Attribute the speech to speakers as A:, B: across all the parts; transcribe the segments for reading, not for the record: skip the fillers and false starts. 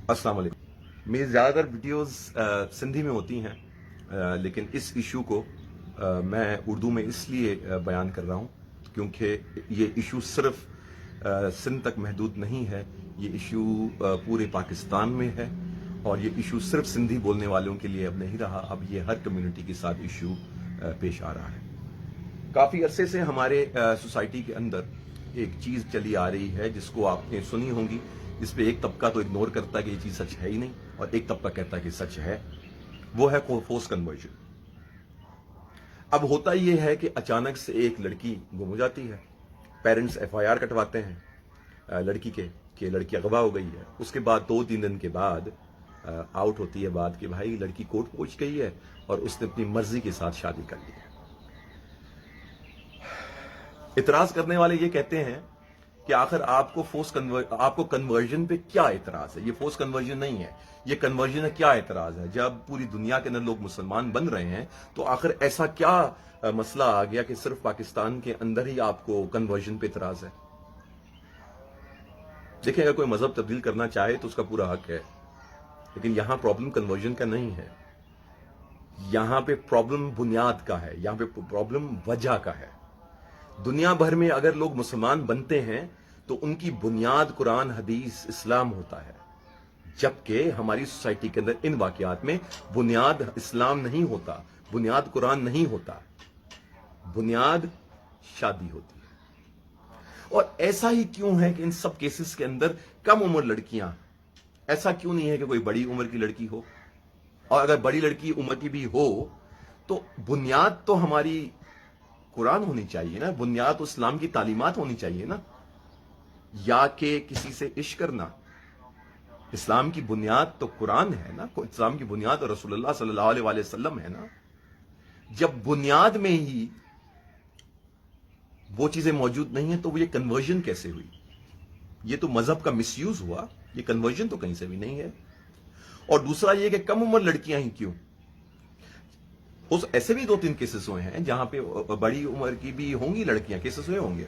A: अस्सलाम वालेकुम। मेरी ज़्यादातर वीडियोस सिंधी में होती हैं, लेकिन इस इशू को मैं उर्दू में इसलिए बयान कर रहा हूँ क्योंकि ये इशू सिर्फ सिंध तक महदूद नहीं है। ये इशू पूरे पाकिस्तान में है और ये इशू सिर्फ सिंधी बोलने वालों के लिए अब नहीं रहा, अब ये हर कम्युनिटी के साथ इशू पेश आ रहा है। काफ़ी अरसे से हमारे सोसाइटी के अंदर एक चीज़ चली आ रही है जिसको आपने सुनी होंगी। इस पे एक तबका तो इग्नोर करता है कि ये चीज़ सच है ही नहीं और एक तबका कहता है कि सच है। वो है फोर्स कन्वर्जन। अब होता यह है कि अचानक से एक लड़की गुम हो जाती है, पेरेंट्स एफआईआर कटवाते हैं लड़की के कि लड़की अगवा हो गई है। उसके बाद 2-3 दिन के बाद आउट होती है बात कि भाई लड़की कोर्ट पहुंच गई है और उसने अपनी मर्जी के साथ शादी कर ली है। इतराज करने वाले ये कहते हैं कि आखिर आपको कन्वर्जन पे क्या इतराज है? ये फोर्स कन्वर्जन नहीं है, ये कन्वर्जन है। क्या इतराज है? जब पूरी दुनिया के अंदर लोग मुसलमान बन रहे हैं तो आखिर ऐसा क्या मसला आ गया कि सिर्फ पाकिस्तान के अंदर ही आपको कन्वर्जन पे इतराज है? देखिए, अगर कोई मजहब तब्दील करना चाहे तो उसका पूरा हक है, लेकिन यहां प्रॉब्लम कन्वर्जन का नहीं है। यहां पे प्रॉब्लम बुनियाद का है, यहां पे प्रॉब्लम वजह का है। दुनिया भर में अगर लोग मुसलमान बनते हैं तो उनकी बुनियाद कुरान, हदीस, इस्लाम होता है, जबकि हमारी सोसाइटी के अंदर इन वाकयात में बुनियाद इस्लाम नहीं होता, बुनियाद कुरान नहीं होता, बुनियाद शादी होती है। और ऐसा ही क्यों है कि इन सब केसेस के अंदर कम उम्र लड़कियां, ऐसा क्यों नहीं है कि कोई बड़ी उम्र की लड़की हो? और अगर बड़ी लड़की उम्र की भी हो तो बुनियाद तो हमारी कुरान होनी चाहिए ना, बुनियाद तो इस्लाम की तालीमात होनी चाहिए ना, या कि किसी से इश्क करना। इस्लाम की बुनियाद तो कुरान है ना, इस्लाम की बुनियाद तो रसूलुल्लाह सल्लल्लाहु अलैहि वसल्लम है ना। जब बुनियाद में ही वो चीजें मौजूद नहीं है तो ये कन्वर्जन कैसे हुई? ये तो मजहब का मिसयूज हुआ, ये कन्वर्जन तो कहीं से भी नहीं है। और दूसरा ये कि कम उम्र लड़कियां ही क्यों? उस ऐसे भी 2-3 केसेस हुए हैं जहां पे बड़ी उम्र की भी होंगी लड़कियां, केसेस हुए होंगे,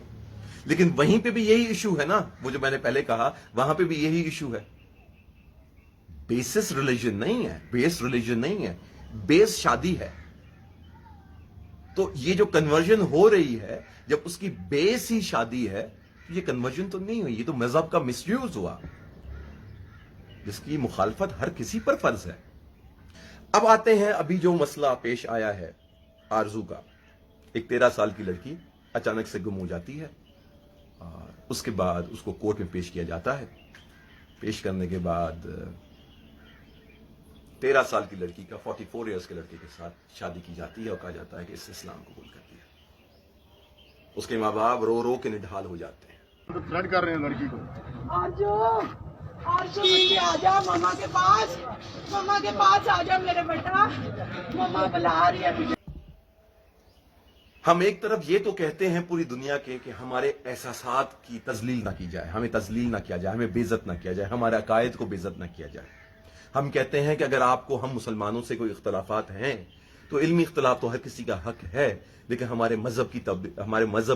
A: लेकिन वहीं पे भी यही इशू है ना, वो जो मैंने पहले कहा, वहां पे भी यही इशू है। बेसिस रिलीजन नहीं है, बेस रिलीजन नहीं है, बेस शादी है। तो ये जो कन्वर्जन हो रही है, जब उसकी बेस ही शादी है तो ये कन्वर्जन तो नहीं हुई, ये तो मजहब का मिसयूज हुआ, जिसकी मुखालफत हर किसी पर फर्ज है। अब आते हैं अभी जो मसला पेश आया है आरजू का। एक 13 साल की लड़की अचानक से गुम हो जाती है और उसके बाद उसको कोर्ट में पेश किया जाता है। पेश करने के बाद 13 साल की लड़की का 44 इयर्स के लड़के के साथ शादी की जाती है और कहा जाता है कि इससे इस्लाम कबूल कर दिया। उसके माँ बाप रो रो के निढाल हो जाते हैं।
B: तो थ्रेट कर रहे हैं लड़की को।
C: आजो बच्चे आजा मामा के पास, मामा के पास आजा मेरे बेटा, मामा बुला रही है तुझे।
A: हम एक तरफ ये तो कहते हैं पूरी दुनिया के कि हमारे एहसासात की तजलील ना की जाए, हमें तजलील ना किया जाए, हमें बेइज्जत ना किया जाए, हमारे अकायद को बेइज्जत ना किया जाए। हम कहते हैं कि अगर आपको हम मुसलमानों से कोई इख्तलाफात हैं तो इल्मी इख्तलाफ तो हर किसी का हक है, लेकिन हमारे मजहब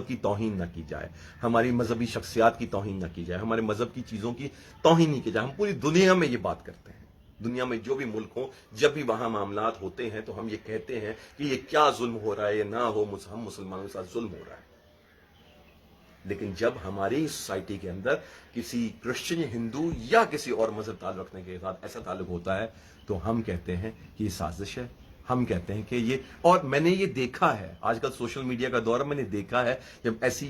A: की तौहीन ना की जाए, हमारी मजहबी शख्सियात की तौहीन ना की जाए, हमारे मजहब की चीज़ों की तौहीन नहीं की जाए। हम पूरी दुनिया में ये बात करते हैं। दुनिया में जो भी मुल्क हो, जब भी वहां मामलात होते हैं तो हम ये कहते हैं कि ये क्या जुल्म हो रहा है, ये ना हो, हम मुसलमानों के साथ जुल्म हो रहा है। लेकिन जब हमारी सोसाइटी के अंदर किसी क्रिश्चियन, हिंदू या किसी और मजहब ताल्लुक रखने के साथ ऐसा ताल्लुक होता है तो हम कहते हैं कि ये साजिश है। हम कहते हैं कि ये, और मैंने ये देखा है आजकल सोशल मीडिया का दौर, मैंने देखा है जब ऐसी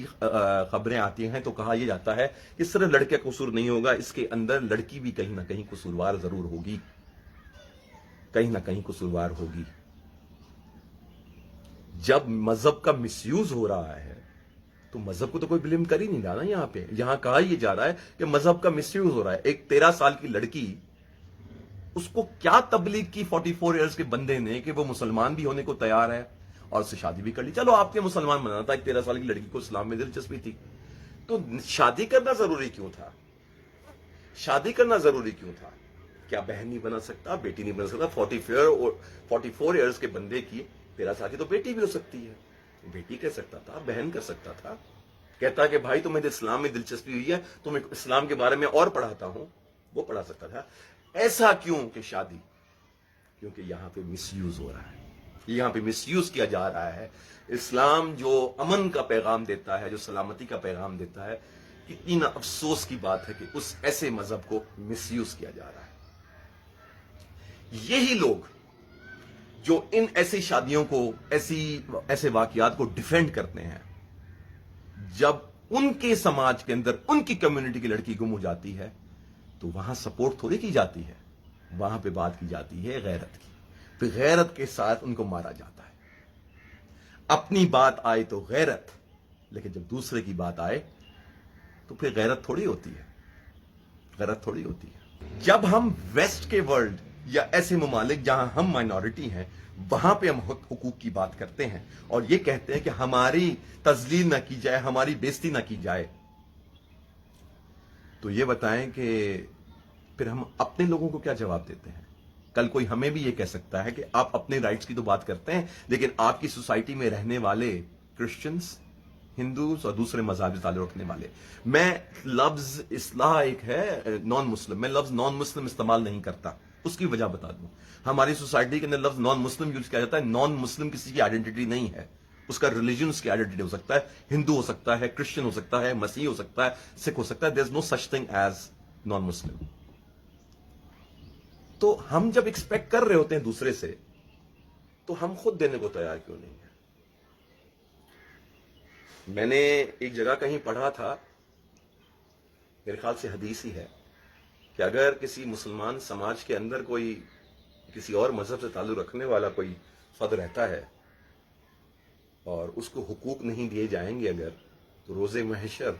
A: खबरें आती हैं तो कहा यह जाता है कि सिर्फ लड़के का कसूर नहीं होगा, इसके अंदर लड़की भी कहीं ना कहीं कसूरवार जरूर होगी, कहीं ना कहीं कसूरवार होगी। जब मजहब का मिसयूज हो रहा है तो मजहब को तो कोई ब्लेम कर ही नहीं रहा ना। यहां पे यहां कहा यह जा रहा है कि मजहब का मिसयूज हो रहा है। एक 13 साल की लड़की, उसको क्या तबलीग की 44 इयर्स के बंदे ने कि वो मुसलमान भी होने को तैयार है और उससे शादी भी कर ली। चलो, आपके मुसलमान बनाना था, एक 13 साल की लड़की को इस्लाम में दिलचस्पी थी, तो शादी करना जरूरी क्यों था? शादी करना जरूरी क्यों था? क्या बहन नहीं बना सकता, बेटी नहीं बना सकता? 44 इयर्स के बंदे की 13 साल की तो बेटी भी हो सकती है। बेटी कर सकता था, बहन कर सकता था। कहता कि भाई तुम्हें इस्लाम में दिलचस्पी हुई है तो मैं इस्लाम के बारे में और पढ़ाता हूं, वो पढ़ा सकता था। ایسا کیوں کہ شادی؟ کیونکہ یہاں پہ مس یوز ہو رہا ہے، یہاں پہ مس یوز کیا جا رہا ہے۔ اسلام جو امن کا پیغام دیتا ہے، جو سلامتی کا پیغام دیتا ہے، کتنی نا افسوس کی بات ہے کہ اس ایسے مذہب کو مس یوز کیا جا رہا ہے۔ یہی لوگ جو ان ایسی شادیوں کو، ایسے واقعات کو ڈیفینڈ کرتے ہیں، جب ان کے سماج کے اندر ان کی کمیونٹی کی لڑکی گم ہو جاتی ہے تو وہاں سپورٹ تھوڑی کی جاتی ہے، وہاں پہ بات کی جاتی ہے غیرت کی، پھر غیرت کے ساتھ ان کو مارا جاتا ہے۔ اپنی بات آئے تو غیرت، لیکن جب دوسرے کی بات آئے تو پھر غیرت تھوڑی ہوتی ہے، غیرت تھوڑی ہوتی ہے۔ جب ہم ویسٹ کے ورلڈ یا ایسے ممالک جہاں ہم مائنورٹی ہیں، وہاں پہ ہم حقوق کی بات کرتے ہیں اور یہ کہتے ہیں کہ ہماری تذلیل نہ کی جائے، ہماری بےزتی نہ کی جائے، تو یہ بتائیں کہ پھر ہم اپنے لوگوں کو کیا جواب دیتے ہیں؟ کل کوئی ہمیں بھی یہ کہہ سکتا ہے کہ آپ اپنے رائٹس کی تو بات کرتے ہیں، لیکن آپ کی سوسائٹی میں رہنے والے کرسچنز، ہندوز اور دوسرے مذہب سے تعلق رکھنے والے، میں لفظ اصلاح ایک ہے نان مسلم، میں لفظ نان مسلم استعمال نہیں کرتا، اس کی وجہ بتا دوں۔ ہماری سوسائٹی کے اندر لفظ نان مسلم یوز کیا جاتا ہے، نان مسلم کسی کی آئیڈینٹی نہیں ہے، اس کا ریلیجن اس کی آئیڈینٹی ہو سکتا ہے، ہندو ہو سکتا ہے، کرسچن ہو سکتا ہے، مسیحی ہو سکتا ہے، سکھ ہو سکتا ہے، دیر از نو سچ تھنگ ایز نان مسلم۔ تو ہم جب ایکسپیکٹ کر رہے ہوتے ہیں دوسرے سے، تو ہم خود دینے کو تیار کیوں نہیں ہیں؟ میں نے ایک جگہ کہیں پڑھا تھا، میرے خیال سے حدیث ہی ہے، کہ اگر کسی مسلمان سماج کے اندر کوئی کسی اور مذہب سے تعلق رکھنے والا کوئی فرد رہتا ہے اور اس کو حقوق نہیں دیے جائیں گے اگر، تو روز محشر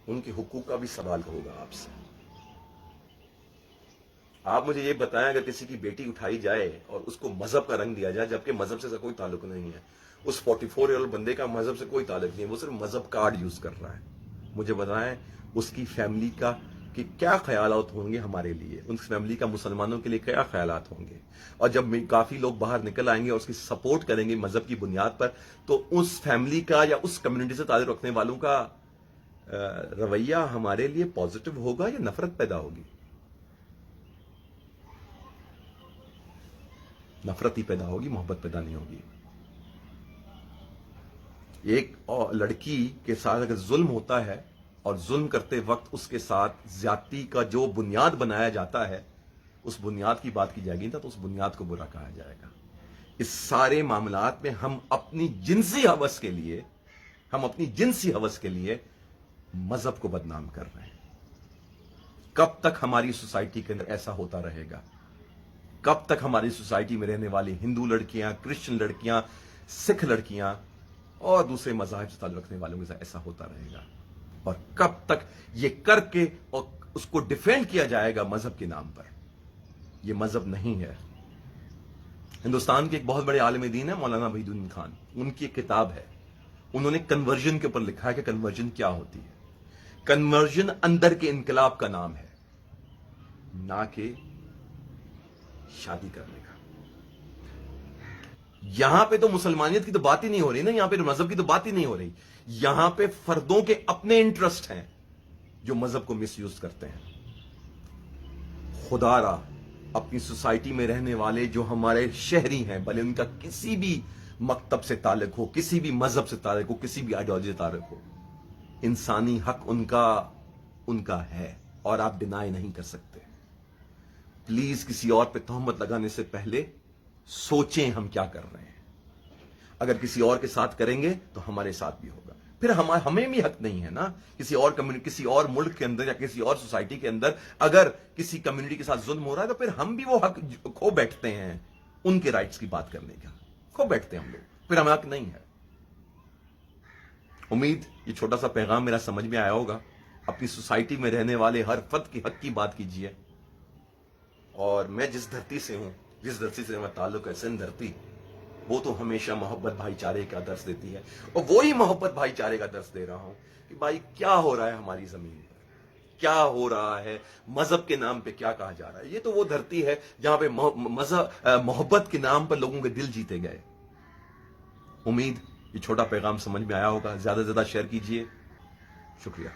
A: ان کے حقوق کا بھی سوال ہوگا آپ سے۔ آپ مجھے یہ بتائیں، اگر کسی کی بیٹی اٹھائی جائے اور اس کو مذہب کا رنگ دیا جائے، جبکہ مذہب سے کوئی تعلق نہیں ہے، اس 44 ایئر بندے کا مذہب سے کوئی تعلق نہیں ہے، وہ صرف مذہب کارڈ یوز کر رہا ہے، مجھے بتائیں اس کی فیملی کا کہ کیا خیالات ہوں گے ہمارے لیے، اس فیملی کا مسلمانوں کے لیے کیا خیالات ہوں گے؟ اور جب کافی لوگ باہر نکل آئیں گے اور اس کی سپورٹ کریں گے مذہب کی بنیاد پر، تو اس فیملی کا یا اس کمیونٹی سے تعلق رکھنے والوں کا رویہ ہمارے لیے پازیٹو ہوگا یا نفرت پیدا ہوگی؟ نفرت ہی پیدا ہوگی، محبت پیدا نہیں ہوگی۔ ایک لڑکی کے ساتھ اگر ظلم ہوتا ہے اور ظلم کرتے وقت اس کے ساتھ زیادتی کا جو بنیاد بنایا جاتا ہے، اس بنیاد کی بات کی جائے گی تو اس بنیاد کو برا کہا جائے گا۔ اس سارے معاملات میں ہم اپنی جنسی ہوس کے لیے مذہب کو بدنام کر رہے ہیں۔ کب تک ہماری سوسائٹی کے اندر ایسا ہوتا رہے گا؟ کب تک ہماری سوسائٹی میں رہنے والی ہندو لڑکیاں، کرسچن لڑکیاں، سکھ لڑکیاں اور دوسرے مذاہب سے تعلق رکھنے والوں کے ساتھ ایسا ہوتا رہے گا؟ اور کب تک یہ کر کے اور اس کو ڈیفینڈ کیا جائے گا مذہب کے نام پر؟ یہ مذہب نہیں ہے۔ ہندوستان کے ایک بہت بڑے عالم دین ہیں مولانا وحید الدین خان، ان کی ایک کتاب ہے، انہوں نے کنورژن کے اوپر لکھا ہے کہ کنورژن کیا ہوتی ہے۔ کنورژن اندر کے انقلاب کا نام ہے، نہ کہ شادی کرنے کا۔ یہاں پہ تو مسلمانیت کی تو بات ہی نہیں ہو رہی نا، یہاں پہ مذہب کی تو بات ہی نہیں ہو رہی، یہاں پہ فردوں کے اپنے انٹرسٹ ہیں جو مذہب کو مس یوز کرتے ہیں۔ خدا را اپنی سوسائٹی میں رہنے والے جو ہمارے شہری ہیں، بھلے ان کا کسی بھی مکتب سے تعلق ہو، کسی بھی مذہب سے تعلق ہو، کسی بھی آئیڈیالوجی سے تعلق ہو، انسانی حق ان کا ہے اور آپ ڈینائی نہیں کر سکتے۔ پلیز کسی اور پہ تہمت لگانے سے پہلے سوچیں ہم کیا کر رہے ہیں۔ اگر کسی اور کے ساتھ کریں گے تو ہمارے ساتھ بھی ہوگا، پھر ہمیں بھی حق نہیں ہے نا کسی اور کمیونٹی، کسی اور ملک کے اندر یا کسی اور سوسائٹی کے اندر اگر کسی کمیونٹی کے ساتھ ظلم ہو رہا ہے تو پھر ہم بھی وہ حق کھو بیٹھتے ہیں، ان کے رائٹس کی بات کرنے کا کھو بیٹھتے ہیں ہم لوگ، پھر ہمیں حق نہیں ہے۔ امید یہ چھوٹا سا پیغام میرا سمجھ میں آیا ہوگا۔ اپنی سوسائٹی میں رہنے والے ہر فرد کی حق کی بات کیجیے، اور میں جس دھرتی سے ہوں، جس دھرتی سے میں تعلق ہے، سندھ دھرتی، وہ تو ہمیشہ محبت بھائی چارے کا درس دیتی ہے، اور وہی محبت بھائی چارے کا درس دے رہا ہوں کہ بھائی کیا ہو رہا ہے ہماری زمین پر، کیا ہو رہا ہے، مذہب کے نام پہ کیا کہا جا رہا ہے۔ یہ تو وہ دھرتی ہے جہاں پہ محبت کے نام پر لوگوں کے دل جیتے گئے۔ امید یہ چھوٹا پیغام سمجھ میں آیا ہوگا، زیادہ سے زیادہ شیئر کیجیے، شکریہ۔